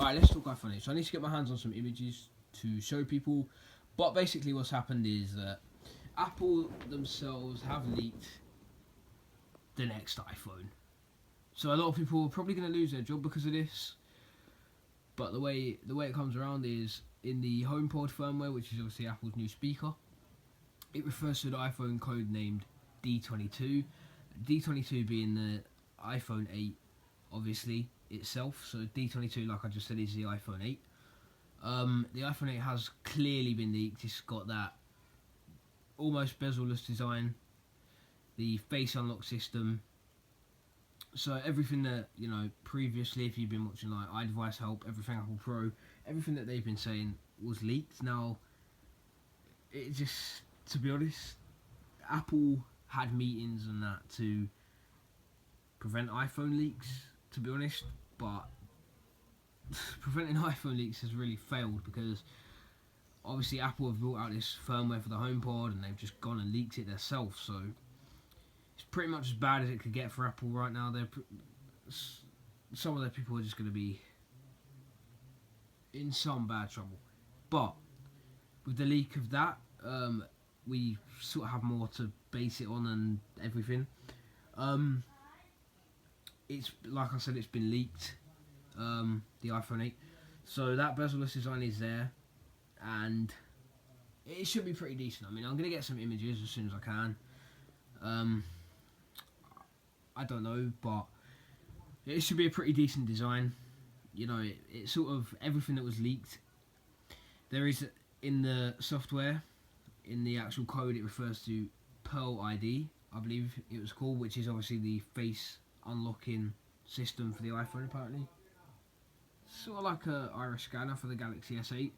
Alright, let's talk iPhone 8. So I need to get my hands on some images to show people. But basically what's happened is that Apple themselves have leaked the next iPhone. So a lot of people are probably going to lose their job because of this. But the way it comes around is in the HomePod firmware, which is obviously Apple's new speaker. It refers to the iPhone code named D22. D22 being the iPhone 8, obviously, itself. So D22, like I just said, is the iPhone 8. The iPhone 8 has clearly been leaked. It's got that almost bezel-less design, the face unlock system. So everything that, you know, previously, if you've been watching like iDevice Help, Everything Apple Pro, everything that they've been saying was leaked. Now, it just, to be honest, Apple had meetings and that to prevent iPhone leaks, to be honest, but preventing iPhone leaks has really failed because obviously Apple have built out this firmware for the HomePod and they've just gone and leaked it themselves, so it's pretty much as bad as it could get for Apple right now. Some of their people are just going to be in some bad trouble. But with the leak of that, we sort of have more to base it on and everything. It's like I said, it's been leaked, the iPhone 8. So that bezel-less design is there, and it should be pretty decent. I mean, I'm going to get some images as soon as I can. I don't know, but it should be a pretty decent design. You know, it's sort of everything that was leaked. There is, in the software, in the actual code, it refers to Pearl ID, I believe it was called, which is obviously the face unlocking system for the iPhone, apparently. Sort of like a iris scanner for the Galaxy S8.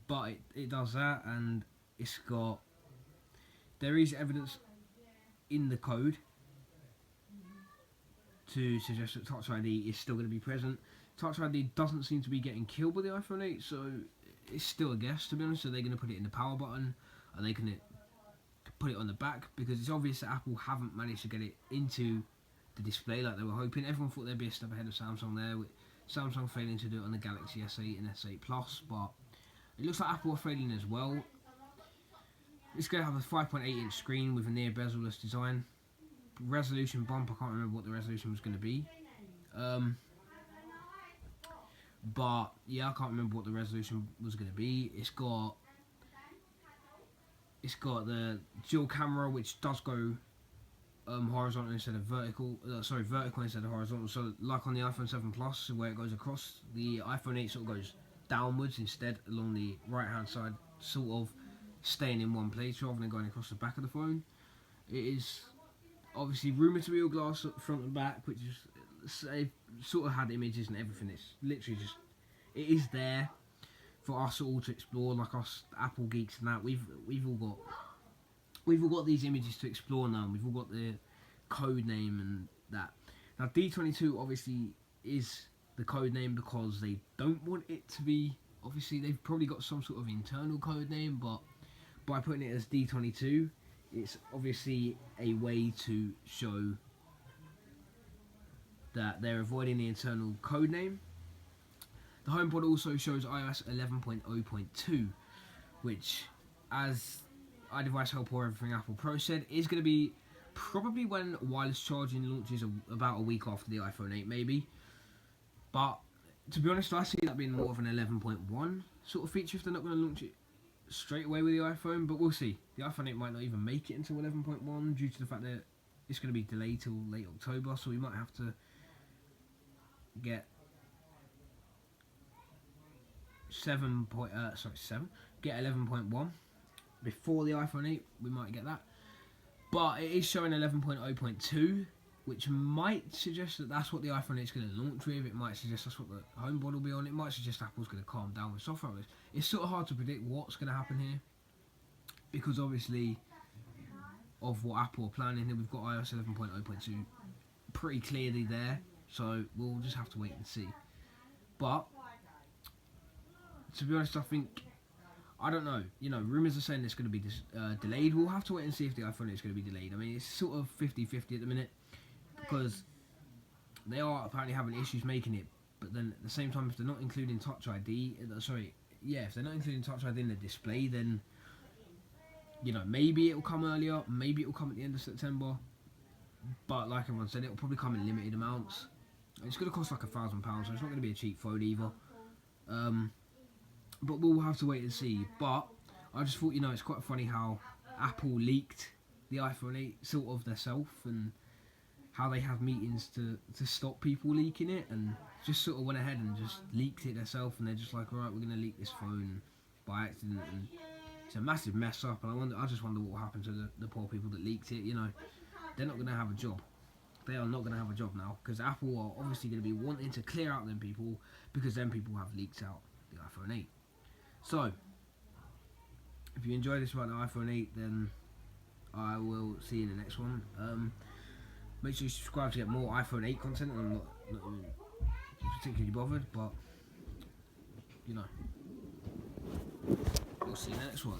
But it does that, and it's got... There is evidence in the code to suggest that Touch ID is still going to be present. Touch ID doesn't seem to be getting killed by the iPhone 8, so it's still a guess, to be honest. So they're going to put it in the power button, and they can put it on the back, because it's obvious that Apple haven't managed to get it into the display like they were hoping. Everyone thought they'd be a step ahead of Samsung there, with Samsung failing to do it on the Galaxy S8 and S8 Plus, but it looks like Apple are failing as well. It's going to have a 5.8-inch screen with a near bezel-less design. Resolution bump, I can't remember what the resolution was going to be. But yeah, I can't remember what the resolution was going to be. It's got the dual camera, which does go horizontal instead of vertical. Vertical instead of horizontal. So like on the iPhone 7 Plus, where it goes across, the iPhone 8 sort of goes downwards instead along the right hand side, sort of staying in one place rather than going across the back of the phone. It is obviously rumoured to be all glass front and back, which is, they've sort of had images and everything. It's literally just, it is there for us all to explore, like us Apple geeks and that. We've all got these images to explore now, and we've all got the code name and that. Now D22 obviously is the code name because they don't want it to be, obviously they've probably got some sort of internal code name, but by putting it as D22, it's obviously a way to show that they're avoiding the internal code name. The HomePod also shows iOS 11.0.2, which, as iDevice Help or Everything Apple Pro said, is going to be probably when wireless charging launches about a week after the iPhone 8, maybe. But to be honest, I see that being more of an 11.1 sort of feature if they're not going to launch it straight away with the iPhone, but we'll see. The iPhone 8 might not even make it until 11.1 due to the fact that it's going to be delayed till late October, so we might have to get 11.1 before the iPhone 8. We might get that, but it is showing 11.0.2, which might suggest that that's what the iPhone 8 is going to launch with. It might suggest that's what the HomePod will be on. It might suggest Apple's going to calm down with software updates. It's sort of hard to predict what's going to happen here, because obviously of what Apple are planning here. We've got iOS 11.0.2 pretty clearly there, so we'll just have to wait and see. But to be honest, I don't know. You know, rumours are saying it's going to be delayed. We'll have to wait and see if the iPhone 8 is going to be delayed. I mean, it's sort of 50-50 at the minute, because they are apparently having issues making it. But then at the same time, if they're not including Touch ID, if they're not including Touch ID in the display, then maybe it'll come earlier, maybe it'll come at the end of September. But like everyone said, it'll probably come in limited amounts. It's going to cost like £1,000, so it's not going to be a cheap phone either. But we'll have to wait and see. But I just thought, it's quite funny how Apple leaked the iPhone 8 sort of themselves, and how they have meetings to stop people leaking it, and just sort of went ahead and just leaked it themselves, and they're just like, alright, we're going to leak this phone by accident, and it's a massive mess up. And I just wonder what will happen to the poor people that leaked it. They're not going to have a job. They are not going to have a job now, because Apple are obviously going to be wanting to clear out them people, because them people have leaked out the iPhone 8. So, if you enjoyed this about the iPhone 8, then I will see you in the next one. Make sure you subscribe to get more iPhone 8 content. I'm not particularly bothered, but we'll see you in the next one.